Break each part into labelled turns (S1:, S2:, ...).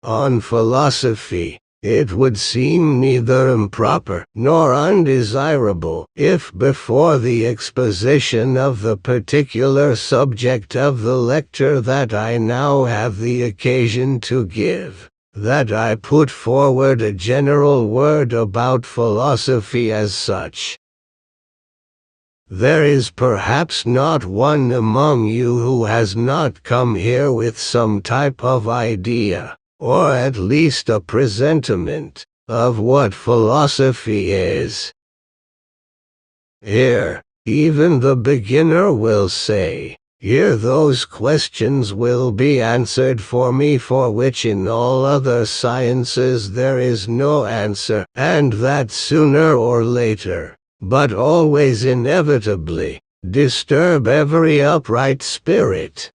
S1: On philosophy, it would seem neither improper nor undesirable if before the exposition of the particular subject of the lecture that I now have the occasion to give, that I put forward a general word about philosophy as such. There is perhaps not one among you who has not come here with some type of idea, or at least a presentiment, of what philosophy is. Here, even the beginner will say, here those questions will be answered for me for which in all other sciences there is no answer, and that sooner or later, but always inevitably, disturb every upright spirit.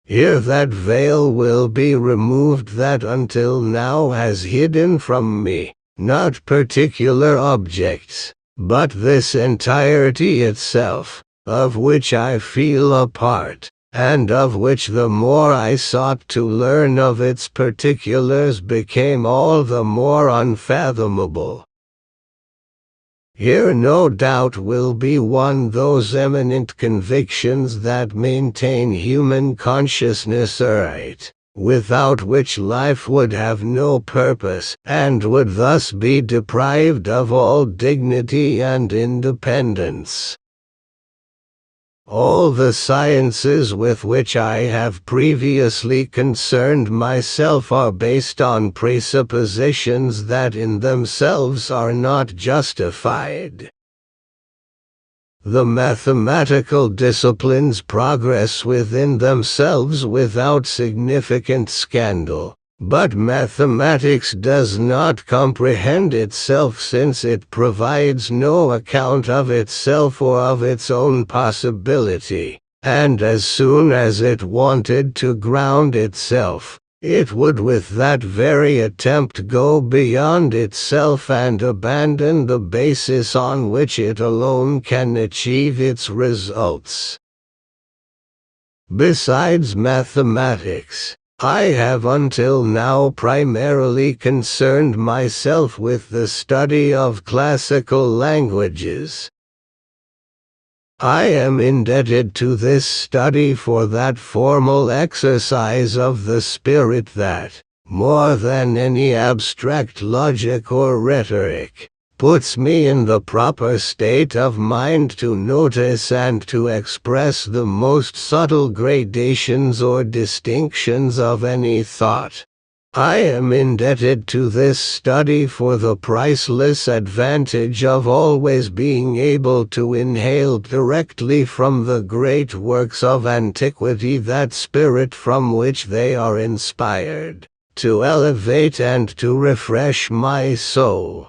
S1: Here that veil will be removed that until now has hidden from me, not particular objects, but this entirety itself, of which I feel a part, and of which the more I sought to learn of its particulars became all the more unfathomable. Here no doubt will be won those eminent convictions that maintain human consciousness aright, without which life would have no purpose and would thus be deprived of all dignity and independence. All the sciences with which I have previously concerned myself are based on presuppositions that in themselves are not justified. The mathematical disciplines progress within themselves without significant scandal. But mathematics does not comprehend itself since it provides no account of itself or of its own possibility, and as soon as it wanted to ground itself, it would with that very attempt go beyond itself and abandon the basis on which it alone can achieve its results. Besides mathematics, I have until now primarily concerned myself with the study of classical languages. I am indebted to this study for that formal exercise of the spirit that, more than any abstract logic or rhetoric, puts me in the proper state of mind to notice and to express the most subtle gradations or distinctions of any thought. I am indebted to this study for the priceless advantage of always being able to inhale directly from the great works of antiquity that spirit from which they are inspired, to elevate and to refresh my soul.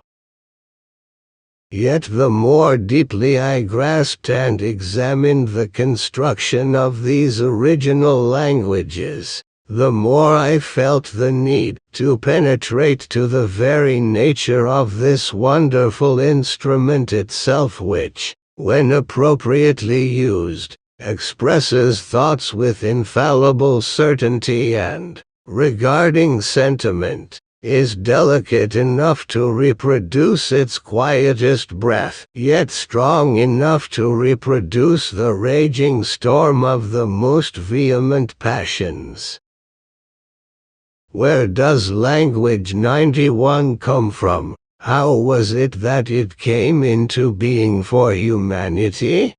S1: Yet the more deeply I grasped and examined the construction of these original languages, the more I felt the need to penetrate to the very nature of this wonderful instrument itself which, when appropriately used, expresses thoughts with infallible certainty and, regarding sentiment, is delicate enough to reproduce its quietest breath, yet strong enough to reproduce the raging storm of the most vehement passions. Where does language 91 come from? How was it that it came into being for humanity?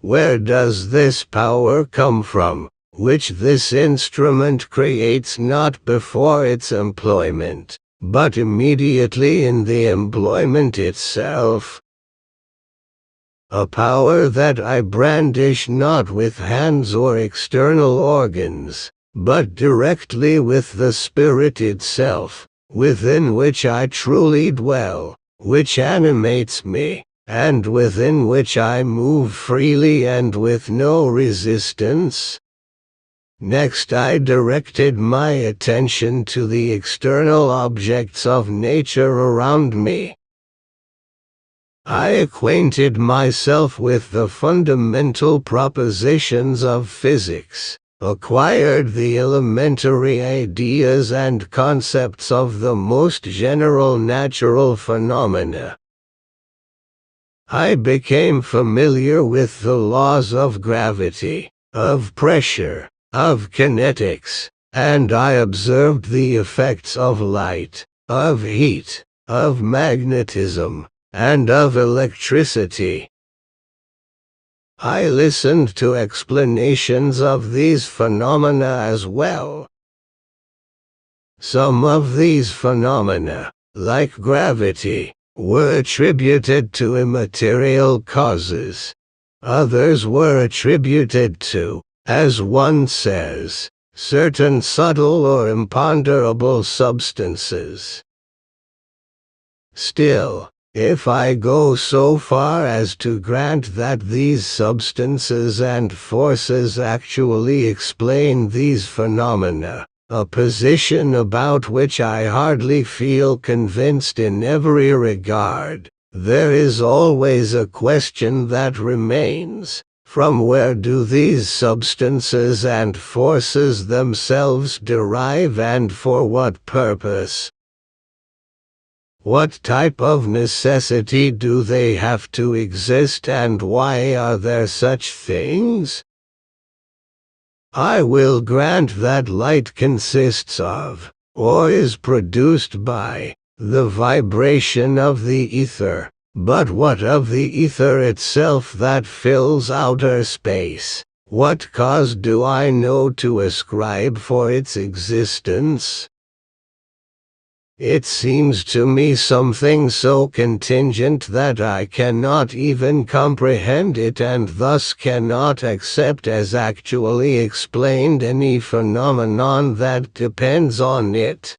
S1: Where does this power come from, which this instrument creates not before its employment, but immediately in the employment itself? A power that I brandish not with hands or external organs, but directly with the spirit itself, within which I truly dwell, which animates me, and within which I move freely and with no resistance. Next I directed my attention to the external objects of nature around me. I acquainted myself with the fundamental propositions of physics, acquired the elementary ideas and concepts of the most general natural phenomena. I became familiar with the laws of gravity, of pressure, of kinetics, and I observed the effects of light, of heat, of magnetism, and of electricity. I listened to explanations of these phenomena as well. Some of these phenomena, like gravity, were attributed to immaterial causes. Others were attributed to, as one says, certain subtle or imponderable substances. Still, if I go so far as to grant that these substances and forces actually explain these phenomena, a position about which I hardly feel convinced in every regard, there is always a question that remains: from where do these substances and forces themselves derive, and for what purpose? What type of necessity do they have to exist, and why are there such things? I will grant that light consists of, or is produced by, the vibration of the ether, but what of the ether itself that fills outer space? What cause do I know to ascribe for its existence? It seems to me something so contingent that I cannot even comprehend it, and thus cannot accept as actually explained any phenomenon that depends on it.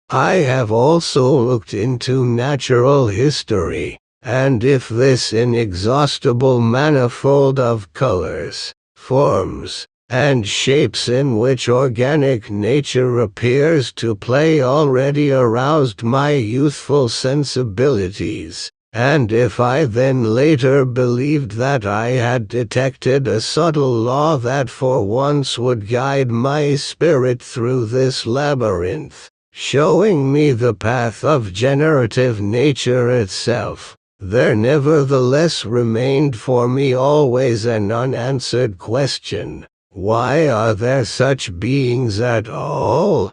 S1: I have also looked into natural history, and if this inexhaustible manifold of colors, forms, and shapes in which organic nature appears to play already aroused my youthful sensibilities, and if I then later believed that I had detected a subtle law that for once would guide my spirit through this labyrinth, showing me the path of generative nature itself, there nevertheless remained for me always an unanswered question: why are there such beings at all?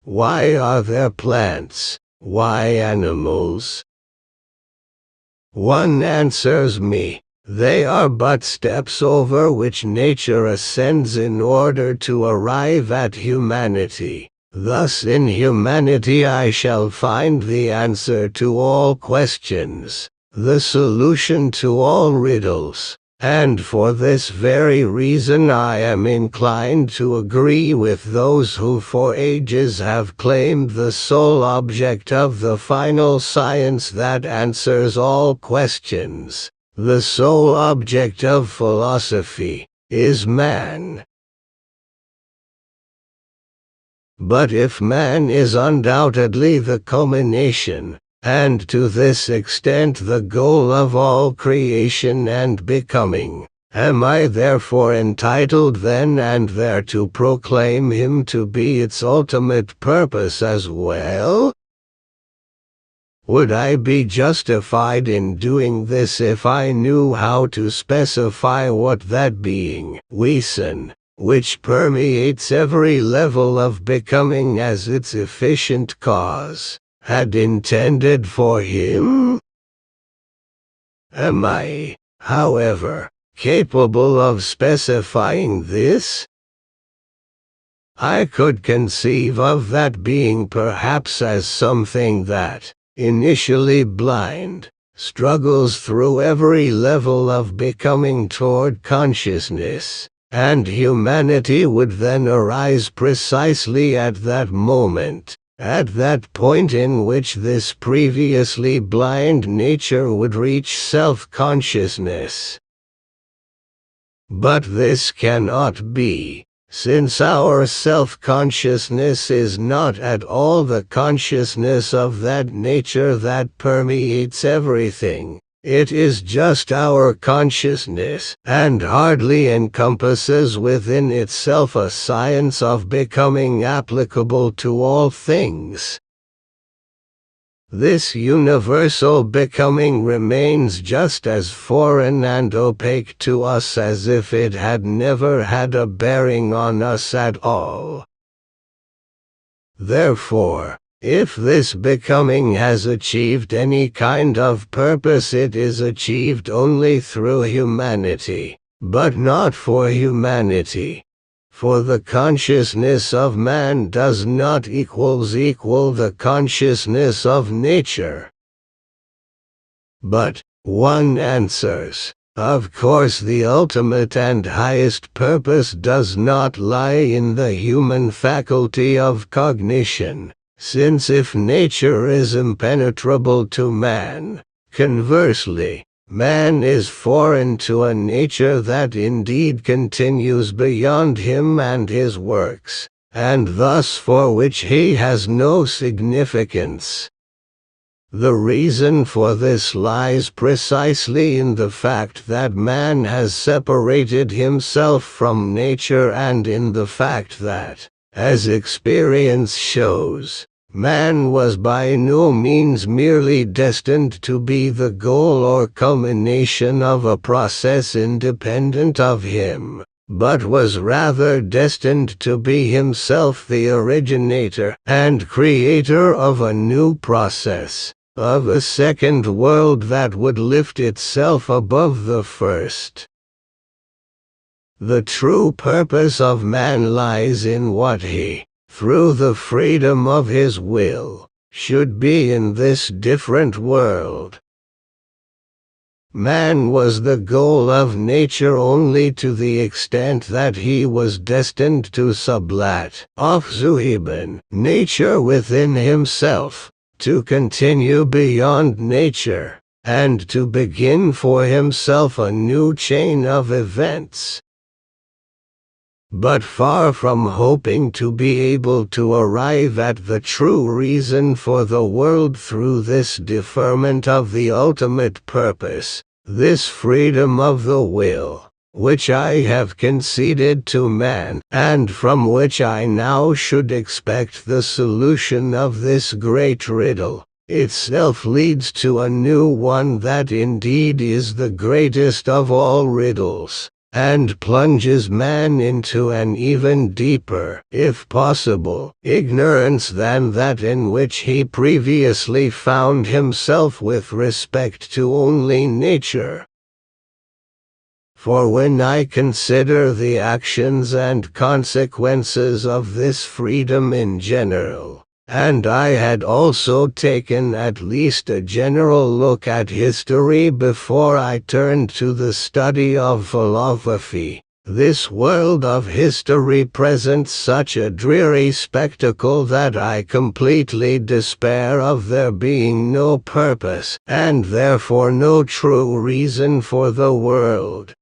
S1: Why are there plants? Why animals? One answers me: they are but steps over which nature ascends in order to arrive at humanity. Thus in humanity I shall find the answer to all questions, the solution to all riddles. And for this very reason I am inclined to agree with those who for ages have claimed the sole object of the final science that answers all questions, the sole object of philosophy, is man. But if man is undoubtedly the culmination, and to this extent the goal of all creation and becoming, am I therefore entitled then and there to proclaim him to be its ultimate purpose as well? Would I be justified in doing this if I knew how to specify what that being, Wesen, which permeates every level of becoming as its efficient cause, had intended for him? Am I, however, capable of specifying this? I could conceive of that being perhaps as something that, initially blind, struggles through every level of becoming toward consciousness, and humanity would then arise precisely at that moment, at that point in which this previously blind nature would reach self-consciousness. But this cannot be, since our self-consciousness is not at all the consciousness of that nature that permeates everything. It is just our consciousness, and hardly encompasses within itself a science of becoming applicable to all things. This universal becoming remains just as foreign and opaque to us as if it had never had a bearing on us at all. Therefore, if this becoming has achieved any kind of purpose, it is achieved only through humanity, but not for humanity. For the consciousness of man does not equal the consciousness of nature. But, one answers, of course the ultimate and highest purpose does not lie in the human faculty of cognition, since if nature is impenetrable to man, conversely, man is foreign to a nature that indeed continues beyond him and his works, and thus for which he has no significance. The reason for this lies precisely in the fact that man has separated himself from nature, and in the fact that, as experience shows, man was by no means merely destined to be the goal or culmination of a process independent of him, but was rather destined to be himself the originator and creator of a new process, of a second world that would lift itself above the first. The true purpose of man lies in what he, through the freedom of his will, should be in this different world. Man was the goal of nature only to the extent that he was destined to sublat, aufzuheben, nature within himself, to continue beyond nature, and to begin for himself a new chain of events. But far from hoping to be able to arrive at the true reason for the world through this deferment of the ultimate purpose, this freedom of the will, which I have conceded to man, and from which I now should expect the solution of this great riddle, itself leads to a new one that indeed is the greatest of all riddles, and plunges man into an even deeper, if possible, ignorance than that in which he previously found himself with respect to only nature. For when I consider the actions and consequences of this freedom in general, and I had also taken at least a general look at history before I turned to the study of philosophy, this world of history presents such a dreary spectacle that I completely despair of there being no purpose, and therefore no true reason for the world.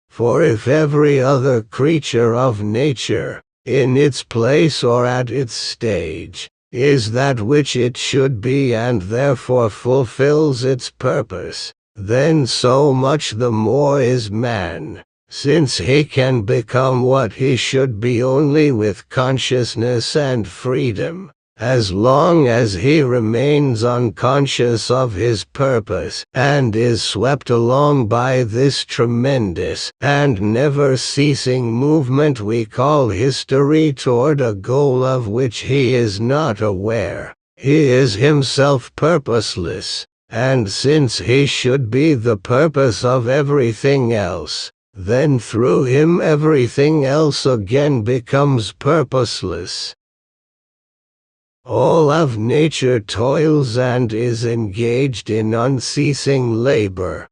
S1: For if every other creature of nature, in its place or at its stage, is that which it should be and therefore fulfills its purpose, then so much the more is man, since he can become what he should be only with consciousness and freedom, as long as he remains unconscious of his purpose and is swept along by this tremendous and never-ceasing movement we call history toward a goal of which he is not aware. He is himself purposeless, and since he should be the purpose of everything else, then through him everything else again becomes purposeless. All of nature toils and is engaged in unceasing labor.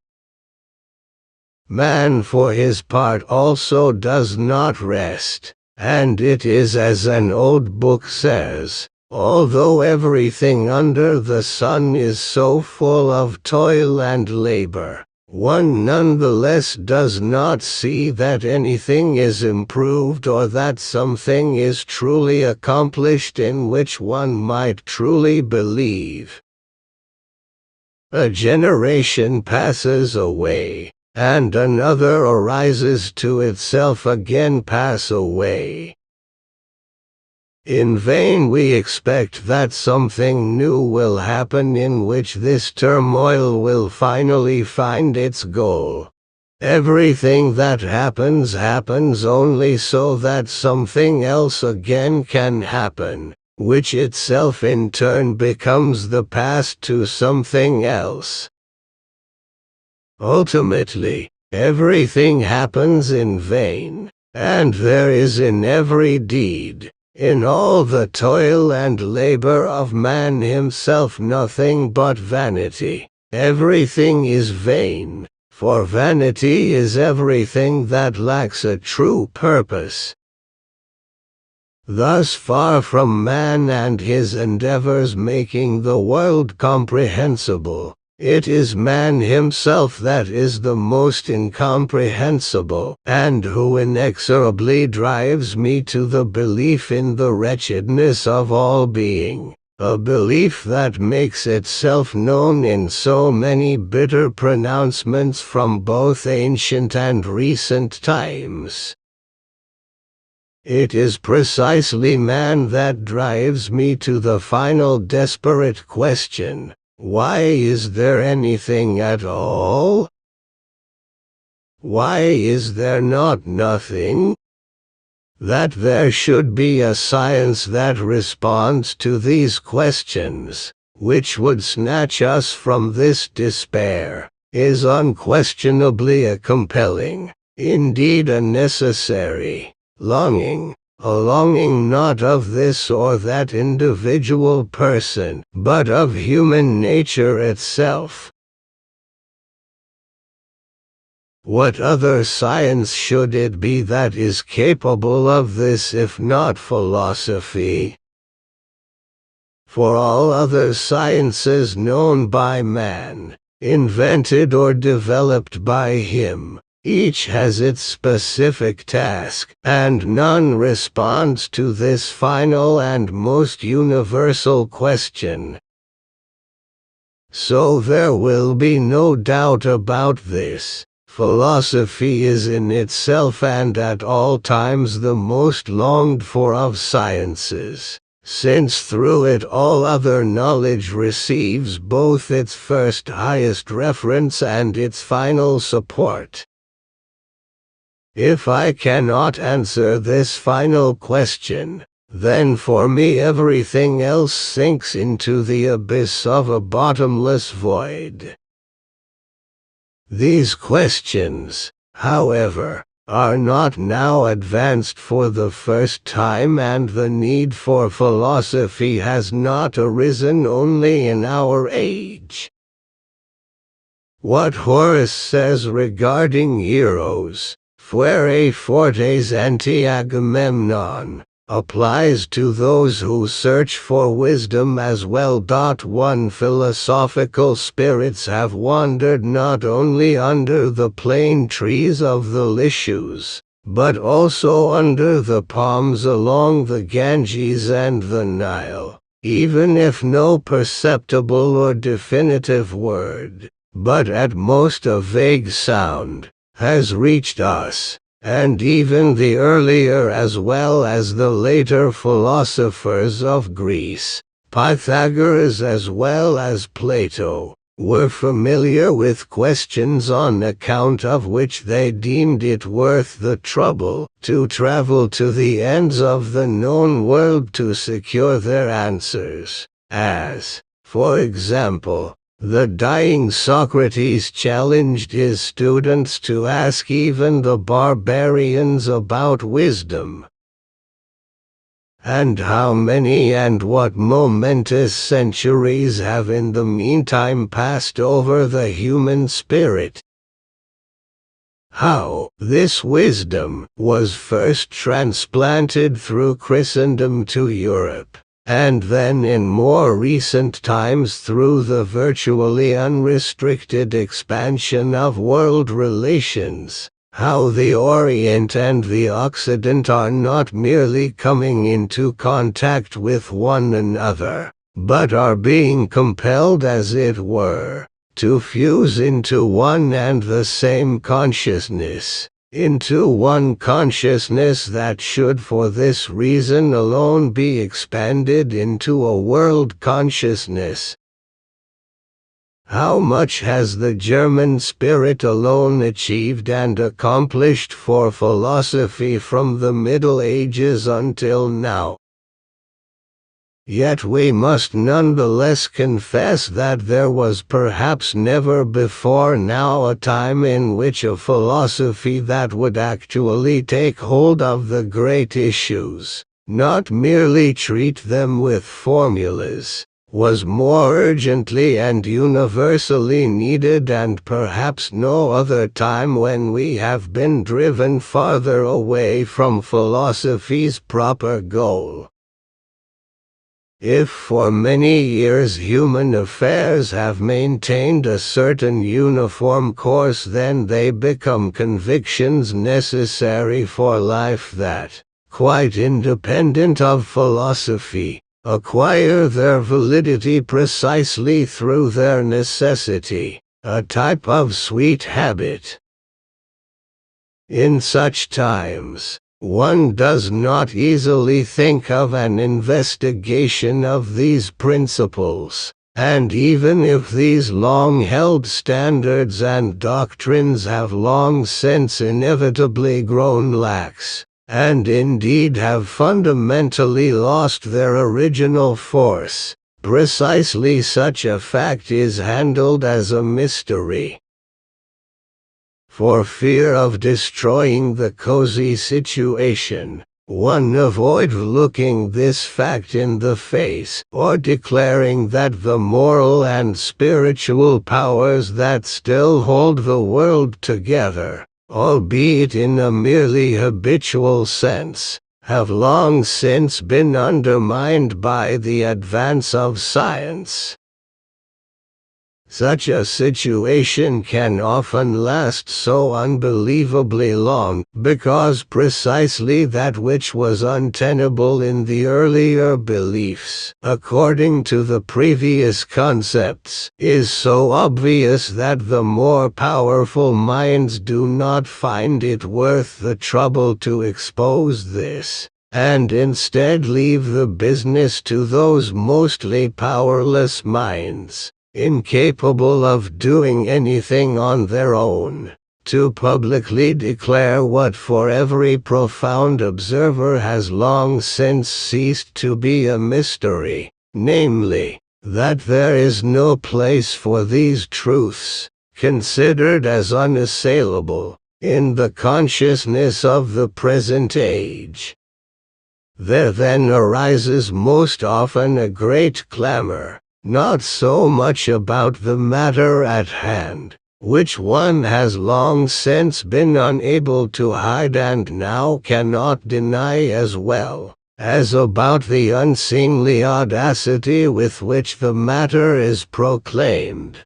S1: Man for his part also does not rest, and it is as an old book says, although everything under the sun is so full of toil and labor, one nonetheless does not see that anything is improved or that something is truly accomplished in which one might truly believe. A generation passes away, and another arises to itself again pass away. In vain we expect that something new will happen in which this turmoil will finally find its goal. Everything that happens happens only so that something else again can happen, which itself in turn becomes the past to something else. Ultimately, everything happens in vain, and there is in every deed, in all the toil and labor of man himself, nothing but vanity. Everything is vain, for vanity is everything that lacks a true purpose. Thus far from man and his endeavors making the world comprehensible, it is man himself that is the most incomprehensible, and who inexorably drives me to the belief in the wretchedness of all being, a belief that makes itself known in so many bitter pronouncements from both ancient and recent times. It is precisely man that drives me to the final desperate question: why is there anything at all? Why is there not nothing? That there should be a science that responds to these questions, which would snatch us from this despair, is unquestionably a compelling, indeed a necessary, longing, a longing not of this or that individual person, but of human nature itself. What other science should it be that is capable of this if not philosophy? For all other sciences known by man, invented or developed by him, each has its specific task, and none responds to this final and most universal question. So there will be no doubt about this. Philosophy is in itself and at all times the most longed for of sciences, since through it all other knowledge receives both its first highest reference and its final support. If I cannot answer this final question, then for me everything else sinks into the abyss of a bottomless void. These questions, however, are not now advanced for the first time, and the need for philosophy has not arisen only in our age. What Horace says regarding heroes, Fuere fortes anti-Agamemnon, applies to those who search for wisdom as well. One philosophical spirits have wandered not only under the plane trees of the Lycius, but also under the palms along the Ganges and the Nile, even if no perceptible or definitive word, but at most a vague sound, has reached us, and even the earlier as well as the later philosophers of Greece, Pythagoras as well as Plato, were familiar with questions on account of which they deemed it worth the trouble to travel to the ends of the known world to secure their answers, as, for example, the dying Socrates challenged his students to ask even the barbarians about wisdom. And how many and what momentous centuries have in the meantime passed over the human spirit? How this wisdom was first transplanted through Christendom to Europe, and then in more recent times through the virtually unrestricted expansion of world relations, how the Orient and the Occident are not merely coming into contact with one another, but are being compelled as it were, to fuse into one and the same consciousness, into one consciousness that should for this reason alone be expanded into a world consciousness. How much has the German spirit alone achieved and accomplished for philosophy from the Middle Ages until now? Yet we must nonetheless confess that there was perhaps never before now a time in which a philosophy that would actually take hold of the great issues, not merely treat them with formulas, was more urgently and universally needed, and perhaps no other time when we have been driven farther away from philosophy's proper goal. If for many years human affairs have maintained a certain uniform course, then they become convictions necessary for life that, quite independent of philosophy, acquire their validity precisely through their necessity, a type of sweet habit. In such times, one does not easily think of an investigation of these principles, and even if these long-held standards and doctrines have long since inevitably grown lax, and indeed have fundamentally lost their original force, precisely such a fact is handled as a mystery. For fear of destroying the cozy situation, one avoids looking this fact in the face or declaring that the moral and spiritual powers that still hold the world together, albeit in a merely habitual sense, have long since been undermined by the advance of science. Such a situation can often last so unbelievably long because precisely that which was untenable in the earlier beliefs, according to the previous concepts, is so obvious that the more powerful minds do not find it worth the trouble to expose this, and instead leave the business to those mostly powerless minds, incapable of doing anything on their own, to publicly declare what for every profound observer has long since ceased to be a mystery, namely, that there is no place for these truths, considered as unassailable, in the consciousness of the present age. There then arises most often a great clamor, not so much about the matter at hand, which one has long since been unable to hide and now cannot deny as well, as about the unseemly audacity with which the matter is proclaimed.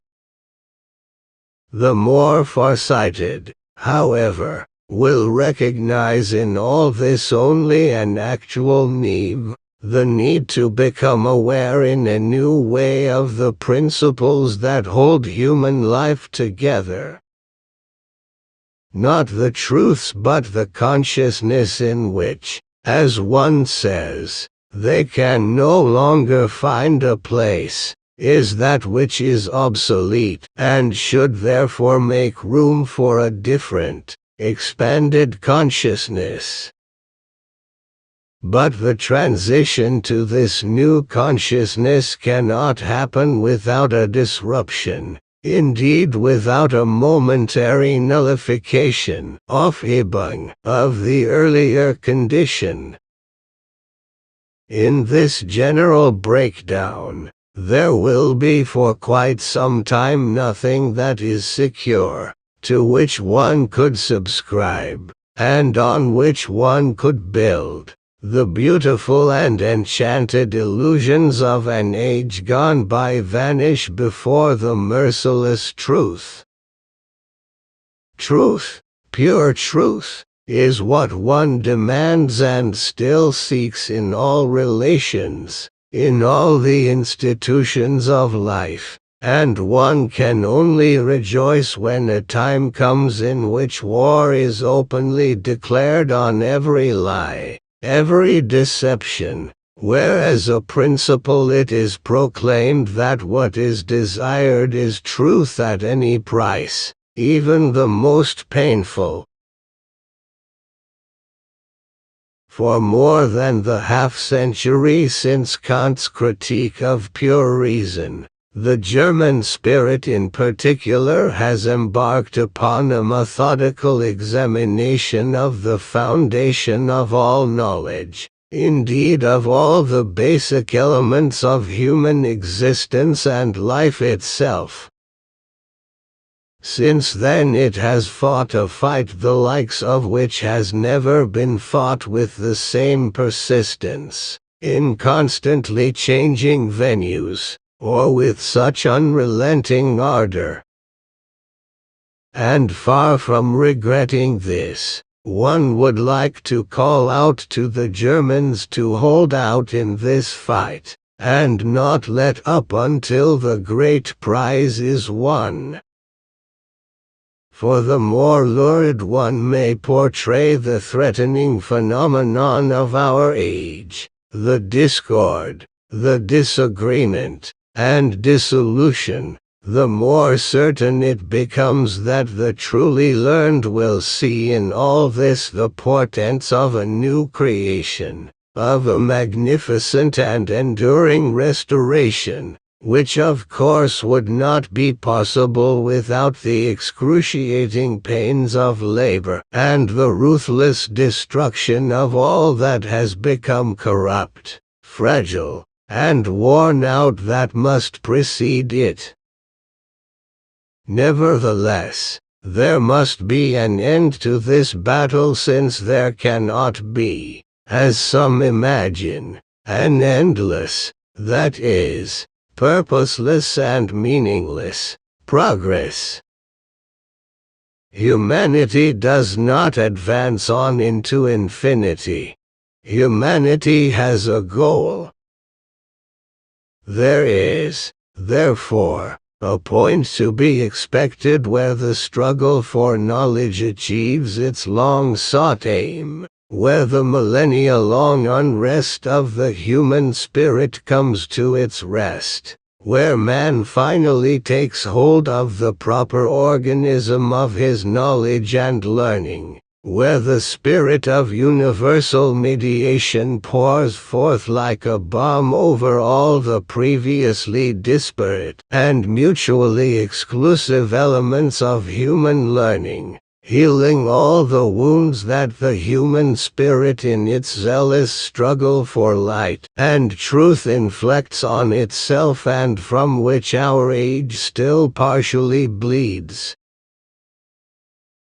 S1: The more farsighted, however, will recognize in all this only an actual need, the need to become aware in a new way of the principles that hold human life together. Not the truths but the consciousness in which, as one says, they can no longer find a place, is that which is obsolete, and should therefore make room for a different, expanded consciousness. But the transition to this new consciousness cannot happen without a disruption, indeed without a momentary nullification, Aufhebung, of the earlier condition. In this general breakdown, there will be for quite some time nothing that is secure, to which one could subscribe, and on which one could build. The beautiful and enchanted illusions of an age gone by vanish before the merciless truth. Truth, pure truth, is what one demands and still seeks in all relations, in all the institutions of life, and one can only rejoice when a time comes in which war is openly declared on every lie, every deception, where as a principle it is proclaimed that what is desired is truth at any price, even the most painful. For more than the half-century since Kant's critique of pure reason, the German spirit in particular has embarked upon a methodical examination of the foundation of all knowledge, indeed of all the basic elements of human existence and life itself. Since then it has fought a fight the likes of which has never been fought with the same persistence, in constantly changing venues, or with such unrelenting ardor. And far from regretting this, one would like to call out to the Germans to hold out in this fight, and not let up until the great prize is won. For the more lurid one may portray the threatening phenomenon of our age, the discord, the disagreement, and dissolution, the more certain it becomes that the truly learned will see in all this the portents of a new creation, of a magnificent and enduring restoration, which of course would not be possible without the excruciating pains of labor and the ruthless destruction of all that has become corrupt, fragile, and worn out that must precede it. Nevertheless, there must be an end to this battle, since there cannot be, as some imagine, an endless, that is, purposeless and meaningless, progress. Humanity does not advance on into infinity. Humanity has a goal. There is, therefore, a point to be expected where the struggle for knowledge achieves its long-sought aim, where the millennia-long unrest of the human spirit comes to its rest, where man finally takes hold of the proper organism of his knowledge and learning, where the spirit of universal mediation pours forth like a balm over all the previously disparate and mutually exclusive elements of human learning, healing all the wounds that the human spirit in its zealous struggle for light and truth inflicts on itself, and from which our age still partially bleeds.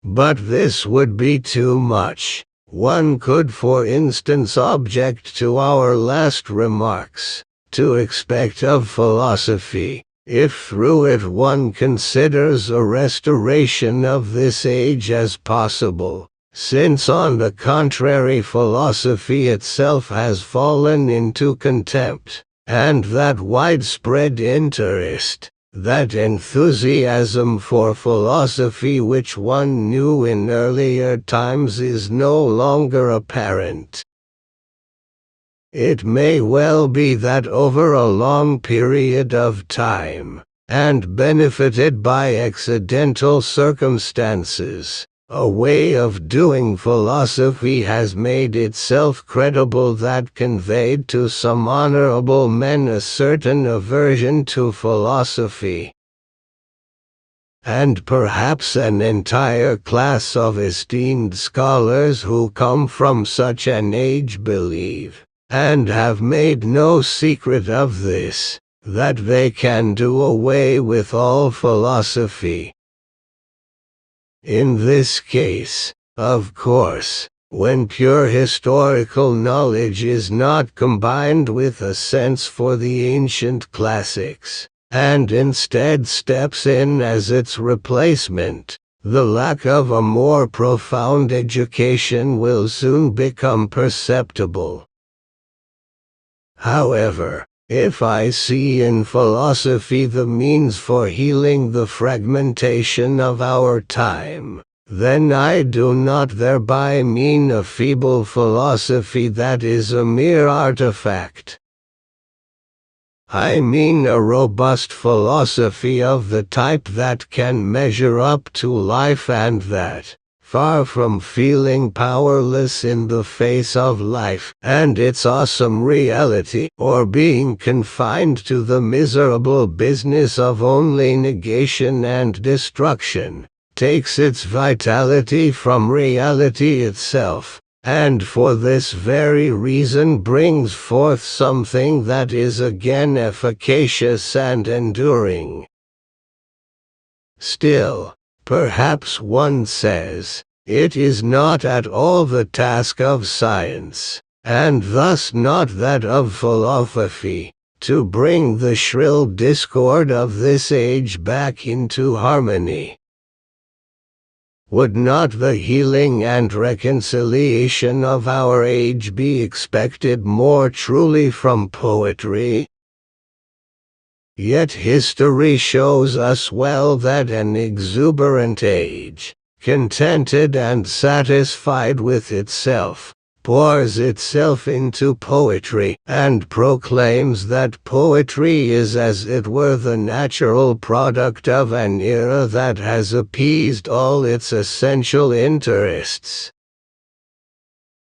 S1: But this would be too much. One could, for instance, object to our last remarks, to expect of philosophy, if through it one considers a restoration of this age as possible, since on the contrary philosophy itself has fallen into contempt, and that widespread interest, that enthusiasm for philosophy which one knew in earlier times, is no longer apparent. It may well be that over a long period of time, and benefited by accidental circumstances, a way of doing philosophy has made itself credible that conveyed to some honorable men a certain aversion to philosophy. And perhaps an entire class of esteemed scholars who come from such an age believe, and have made no secret of this, that they can do away with all philosophy. In this case, of course, when pure historical knowledge is not combined with a sense for the ancient classics, and instead steps in as its replacement, the lack of a more profound education will soon become perceptible. However, If I see in philosophy the means for healing the fragmentation of our time, then I do not thereby mean a feeble philosophy that is a mere artifact. I mean a robust philosophy of the type that can measure up to life and that, far from feeling powerless in the face of life and its awesome reality, or being confined to the miserable business of only negation and destruction, takes its vitality from reality itself, and for this very reason brings forth something that is again efficacious and enduring. Still, perhaps one says, it is not at all the task of science, and thus not that of philosophy, to bring the shrill discord of this age back into harmony. Would not the healing and reconciliation of our age be expected more truly from poetry? Yet history shows us well that an exuberant age, contented and satisfied with itself, pours itself into poetry, and proclaims that poetry is as it were the natural product of an era that has appeased all its essential interests.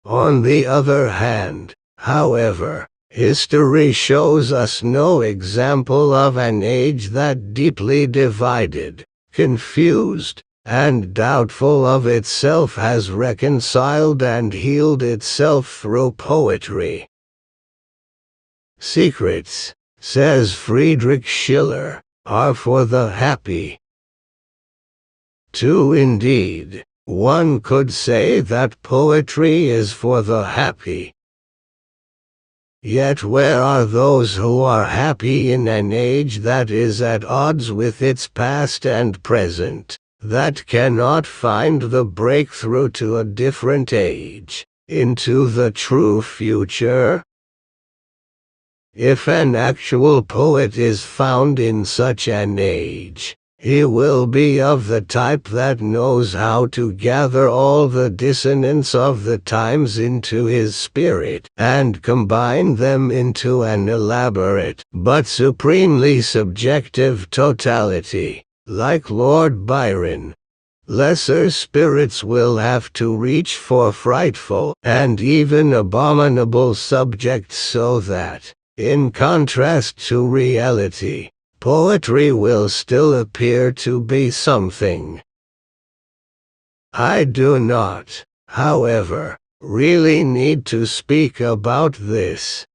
S1: On the other hand, however, history shows us no example of an age that deeply divided, confused, and doubtful of itself has reconciled and healed itself through poetry. Secrets, says Friedrich Schiller, are for the happy. Too indeed, one could say that poetry is for the happy. Yet where are those who are happy in an age that is at odds with its past and present, that cannot find the breakthrough to a different age, into the true future? If an actual poet is found in such an age, he will be of the type that knows how to gather all the dissonance of the times into his spirit and combine them into an elaborate but supremely subjective totality, like Lord Byron. Lesser spirits will have to reach for frightful and even abominable subjects so that, in contrast to reality, poetry will still appear to be something. I do not, however, really need to speak about this.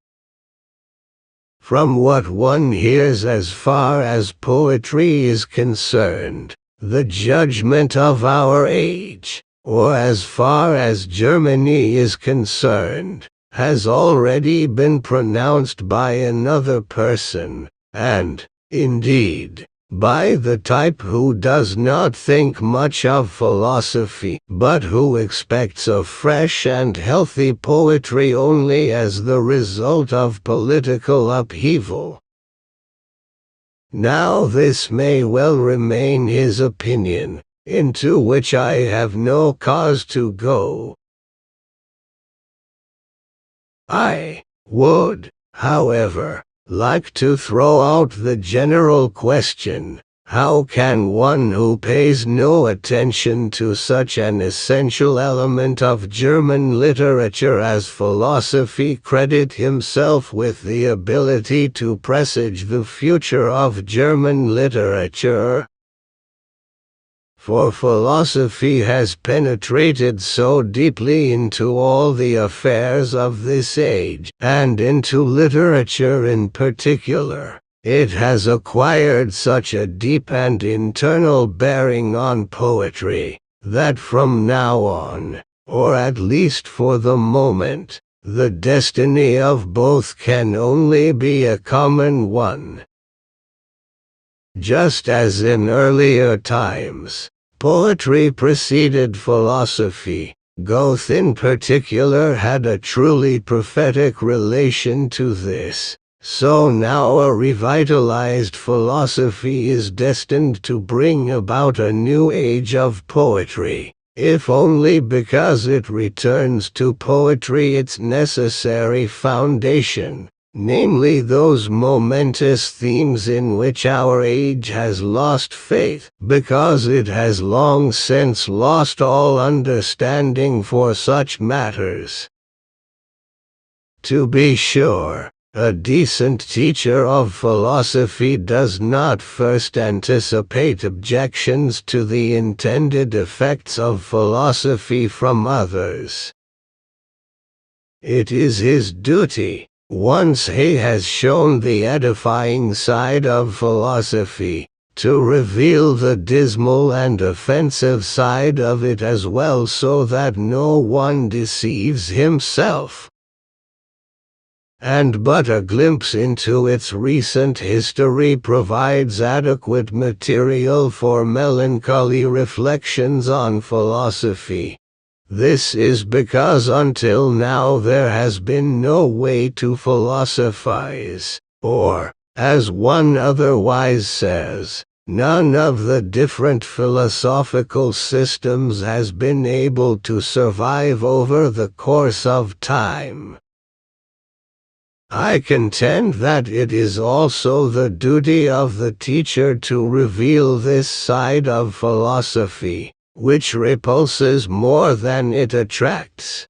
S1: From what one hears as far as poetry is concerned, the judgment of our age, or as far as Germany is concerned, has already been pronounced by another person, and, indeed, by the type who does not think much of philosophy, but who expects a fresh and healthy poetry only as the result of political upheaval. Now this may well remain his opinion, into which I have no cause to go. I would, however, like to throw out the general question, how can one who pays no attention to such an essential element of German literature as philosophy credit himself with the ability to presage the future of German literature? For philosophy has penetrated so deeply into all the affairs of this age, and into literature in particular, it has acquired such a deep and internal bearing on poetry, that from now on, or at least for the moment, the destiny of both can only be a common one. Just as in earlier times, poetry preceded philosophy, Goethe in particular had a truly prophetic relation to this, So now a revitalized philosophy is destined to bring about a new age of poetry, if only because it returns to poetry its necessary foundation, namely those momentous themes in which our age has lost faith, because it has long since lost all understanding for such matters. To be sure, a decent teacher of philosophy does not first anticipate objections to the intended effects of philosophy from others. It is his duty, once he has shown the edifying side of philosophy, to reveal the dismal and offensive side of it as well, so that no one deceives himself. And but a glimpse into its recent history provides adequate material for melancholy reflections on philosophy. This is because until now there has been no way to philosophize, or, as one otherwise says, none of the different philosophical systems has been able to survive over the course of time. I contend that it is also the duty of the teacher to reveal this side of philosophy, which repulses more than it attracts.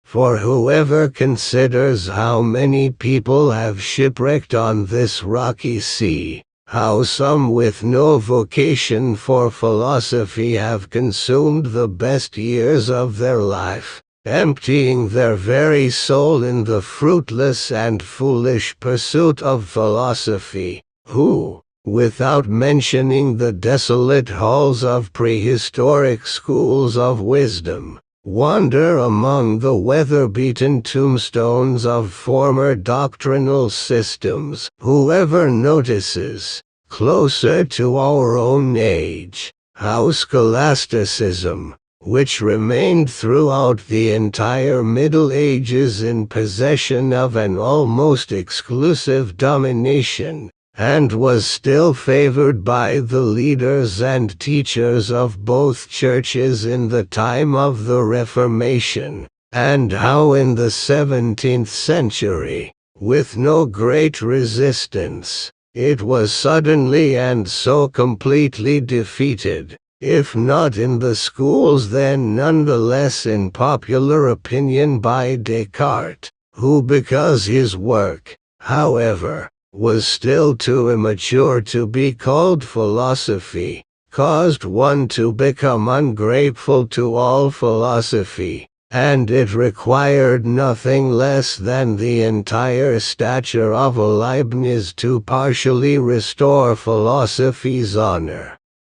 S1: For whoever considers how many people have shipwrecked on this rocky sea, how some with no vocation for philosophy have consumed the best years of their life, emptying their very soul in the fruitless and foolish pursuit of philosophy, who, without mentioning the desolate halls of prehistoric schools of wisdom, wander among the weather-beaten tombstones of former doctrinal systems. Whoever notices, closer to our own age, how scholasticism, which remained throughout the entire Middle Ages in possession of an almost exclusive domination, and was still favored by the leaders and teachers of both churches in the time of the Reformation, and how in the 17th century, with no great resistance, it was suddenly and so completely defeated, if not in the schools then nonetheless in popular opinion, by Descartes, who, because his work, however, was still too immature to be called philosophy, caused one to become ungrateful to all philosophy, and it required nothing less than the entire stature of a Leibniz to partially restore philosophy's honor.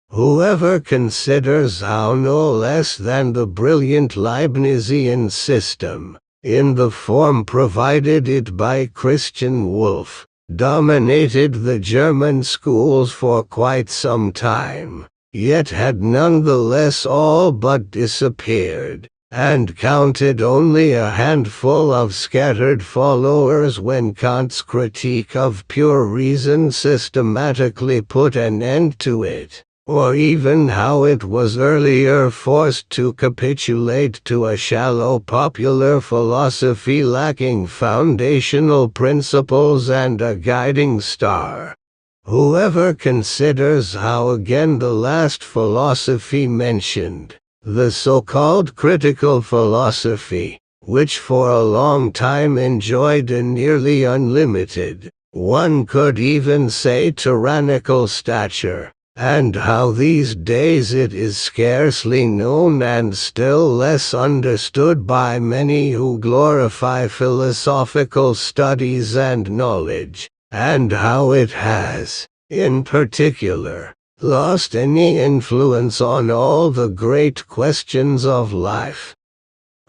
S1: Whoever considers how no less than the brilliant Leibnizian system, in the form provided it by Christian Wolff, dominated the German schools for quite some time, yet had nonetheless all but disappeared, and counted only a handful of scattered followers when Kant's critique of pure reason systematically put an end to it, or even how it was earlier forced to capitulate to a shallow popular philosophy lacking foundational principles and a guiding star. Whoever considers how again the last philosophy mentioned, the so-called critical philosophy, which for a long time enjoyed a nearly unlimited, one could even say tyrannical stature, and how these days it is scarcely known and still less understood by many who glorify philosophical studies and knowledge, and how it has, in particular, lost any influence on all the great questions of life.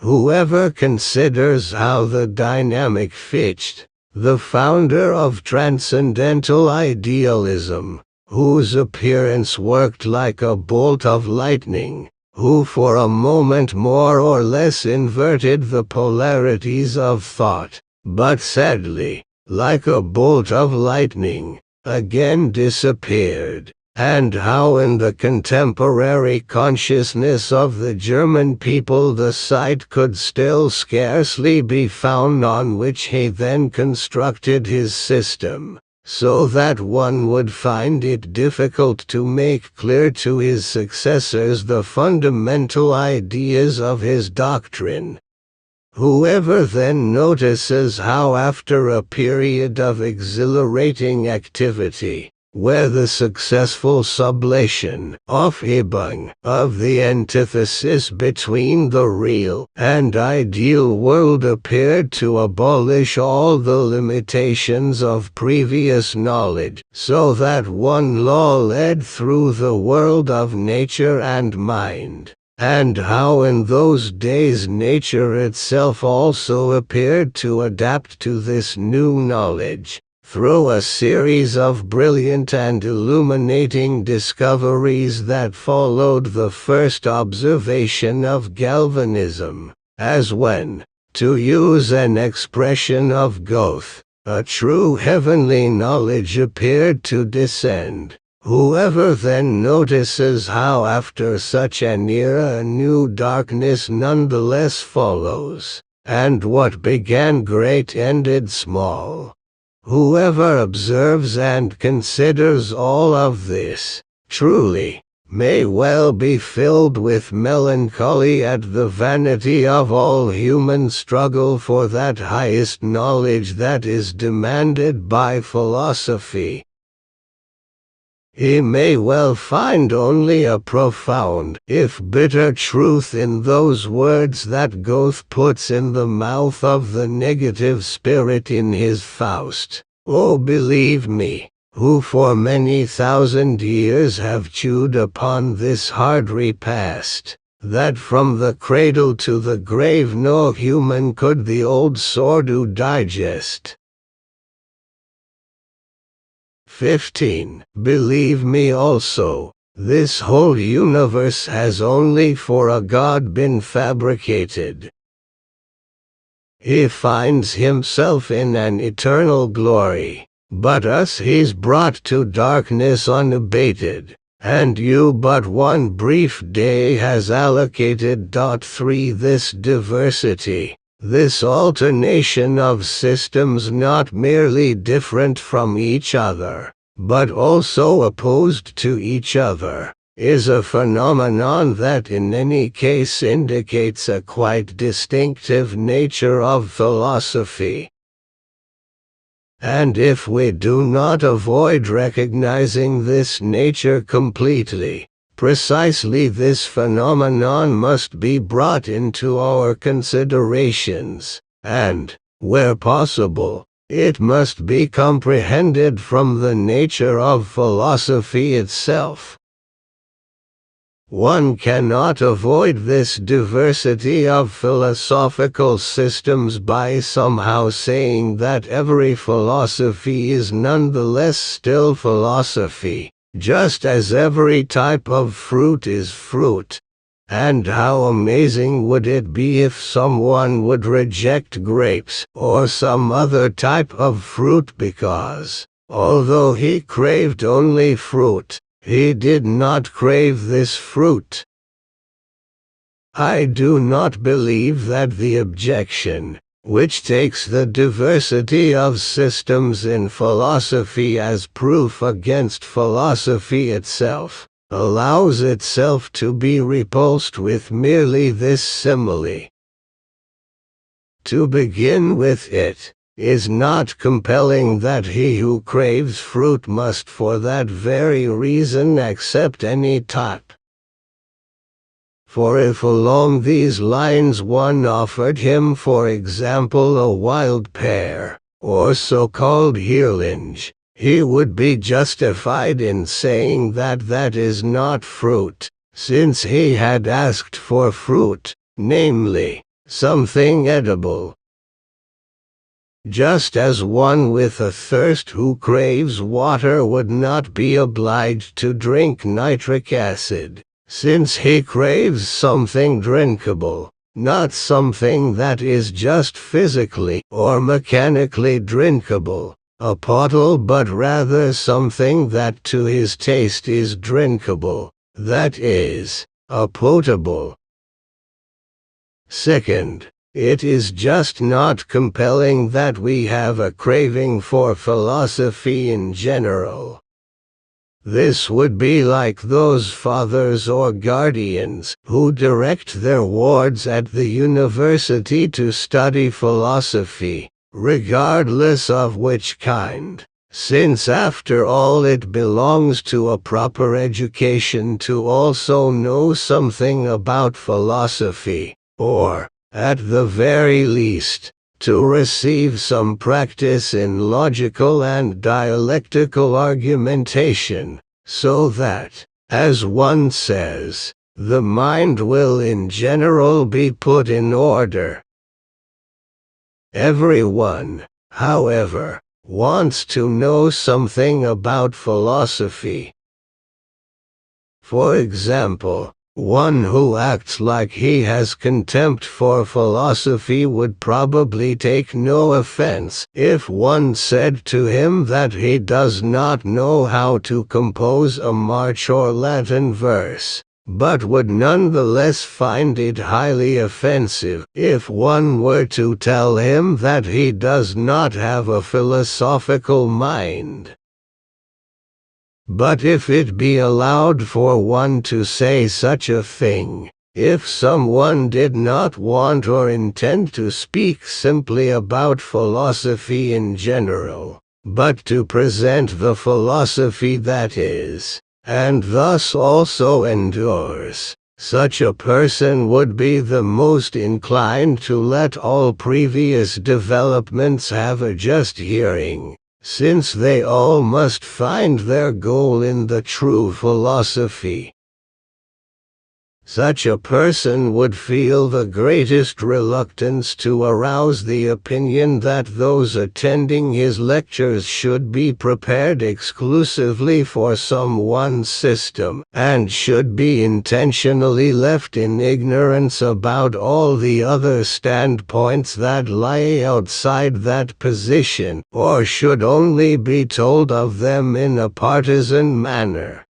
S1: Whoever considers how the dynamic Fichte, the founder of transcendental idealism, whose appearance worked like a bolt of lightning, who for a moment more or less inverted the polarities of thought, but sadly, like a bolt of lightning, again disappeared, and how in the contemporary consciousness of the German people the site could still scarcely be found on which he then constructed his system, so that one would find it difficult to make clear to his successors the fundamental ideas of his doctrine. Whoever then notices how after a period of exhilarating activity, where the successful sublation Aufhebung of the antithesis between the real and ideal world appeared to abolish all the limitations of previous knowledge, so that one law led through the world of nature and mind, and how in those days nature itself also appeared to adapt to this new knowledge, through a series of brilliant and illuminating discoveries that followed the first observation of galvanism, as when, to use an expression of Goethe, a true heavenly knowledge appeared to descend. Whoever then notices how after such an era a new darkness nonetheless follows, and what began great ended small. Whoever observes and considers all of this, truly, may well be filled with melancholy at the vanity of all human struggle for that highest knowledge that is demanded by philosophy. He may well find only a profound, if bitter truth in those words that Goethe puts in the mouth of the negative spirit in his Faust. Oh, believe me, who for many thousand years have chewed upon this hard repast, that from the cradle to the grave no human could the old Sordu digest. 15. Believe me also, this whole universe has only for a God been fabricated. He finds himself in an eternal glory, but us he's brought to darkness unabated, and you but one brief day has allocated. 3. This diversity, this alternation of systems not merely different from each other, but also opposed to each other, is a phenomenon that in any case indicates a quite distinctive nature of philosophy. And if we do not avoid recognizing this nature completely, precisely this phenomenon must be brought into our considerations, and, where possible, it must be comprehended from the nature of philosophy itself. One cannot avoid this diversity of philosophical systems by somehow saying that every philosophy is nonetheless still philosophy, just as every type of fruit is fruit. And how amazing would it be if someone would reject grapes or some other type of fruit because, although he craved only fruit, he did not crave this fruit. I do not believe that the objection, which takes the diversity of systems in philosophy as proof against philosophy itself, allows itself to be repulsed with merely this simile. To begin with, it is not compelling that he who craves fruit must for that very reason accept any type. For if along these lines one offered him for example a wild pear, or so-called Heerlinge, he would be justified in saying that that is not fruit, since he had asked for fruit, namely, something edible. Just as one with a thirst who craves water would not be obliged to drink nitric acid, since he craves something drinkable, not something that is just physically or mechanically drinkable, a pottle, but rather something that to his taste is drinkable, that is, a potable. Second, it is just not compelling that we have a craving for philosophy in general. This would be like those fathers or guardians who direct their wards at the university to study philosophy, regardless of which kind, since after all it belongs to a proper education to also know something about philosophy, or, at the very least, to receive some practice in logical and dialectical argumentation, so that, as one says, the mind will in general be put in order. Everyone, however, wants to know something about philosophy. For example, one who acts like he has contempt for philosophy would probably take no offense if one said to him that he does not know how to compose a march or Latin verse, but would nonetheless find it highly offensive if one were to tell him that he does not have a philosophical mind. But if it be allowed for one to say such a thing, if someone did not want or intend to speak simply about philosophy in general, but to present the philosophy that is, and thus also endures, such a person would be the most inclined to let all previous developments have a just hearing, since they all must find their goal in the true philosophy. Such a person would feel the greatest reluctance to arouse the opinion that those attending his lectures should be prepared exclusively for some one system, and should be intentionally left in ignorance about all the other standpoints that lie outside that position, or should only be told of them in a partisan manner.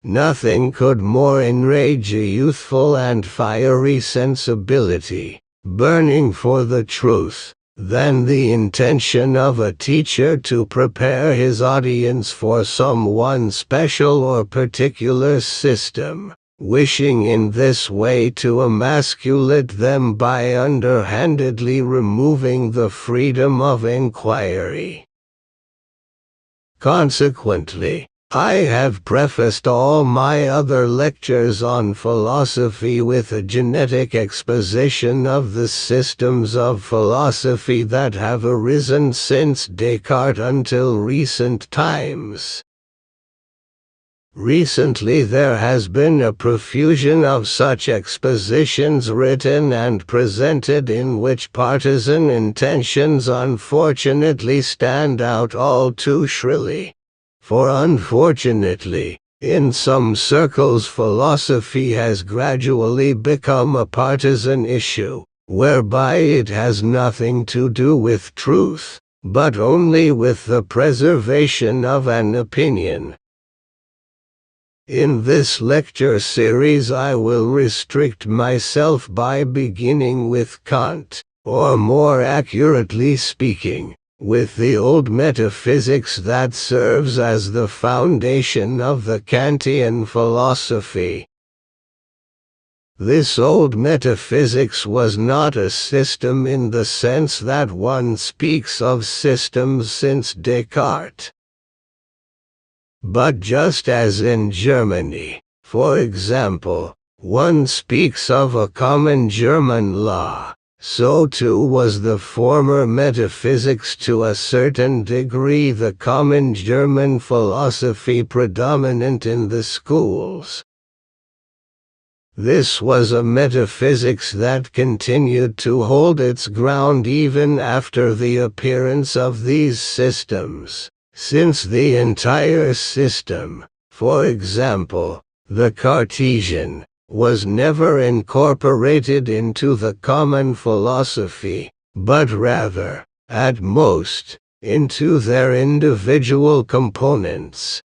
S1: Nothing could more enrage a youthful and fiery sensibility, burning for the truth, than the intention of a teacher to prepare his audience for some one special or particular system, wishing in this way to emasculate them by underhandedly removing the freedom of inquiry. Consequently, I have prefaced all my other lectures on philosophy with a genetic exposition of the systems of philosophy that have arisen since Descartes until recent times. Recently there has been a profusion of such expositions written and presented in which partisan intentions unfortunately stand out all too shrilly. For unfortunately, in some circles philosophy has gradually become a partisan issue, whereby it has nothing to do with truth, but only with the preservation of an opinion. In this lecture series I will restrict myself by beginning with Kant, or more accurately speaking, with the old metaphysics that serves as the foundation of the Kantian philosophy. This old metaphysics was not a system in the sense that one speaks of systems since Descartes. But just as in Germany, for example, one speaks of a common German law, so too was the former metaphysics to a certain degree the common German philosophy predominant in the schools. This was a metaphysics that continued to hold its ground even after the appearance of these systems, since the entire system, for example, the Cartesian, was never incorporated into the common philosophy, but rather, at most, into their individual components.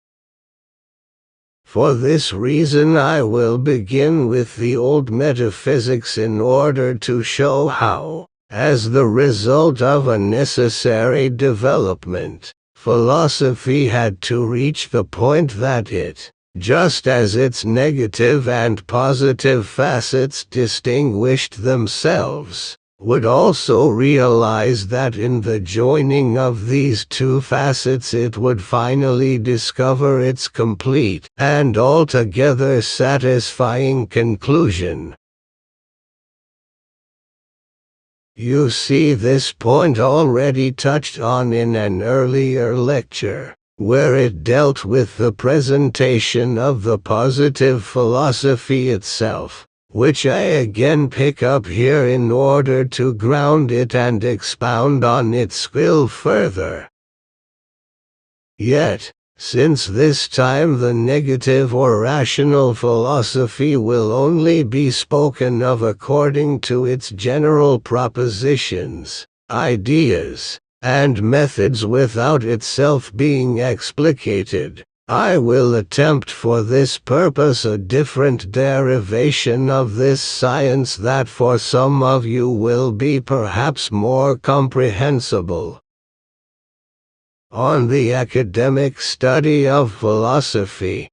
S1: For this reason I will begin with the old metaphysics in order to show how, as the result of a necessary development, philosophy had to reach the point that it, just as its negative and positive facets distinguished themselves, would also realize that in the joining of these two facets it would finally discover its complete and altogether satisfying conclusion. You see this point already touched on in an earlier lecture, where it dealt with the presentation of the positive philosophy itself, which I again pick up here in order to ground it and expound on its skill further. Yet, since this time the negative or rational philosophy will only be spoken of according to its general propositions, ideas, and methods without itself being explicated, I will attempt for this purpose a different derivation of this science that for some of you will be perhaps more comprehensible. On the academic study of philosophy,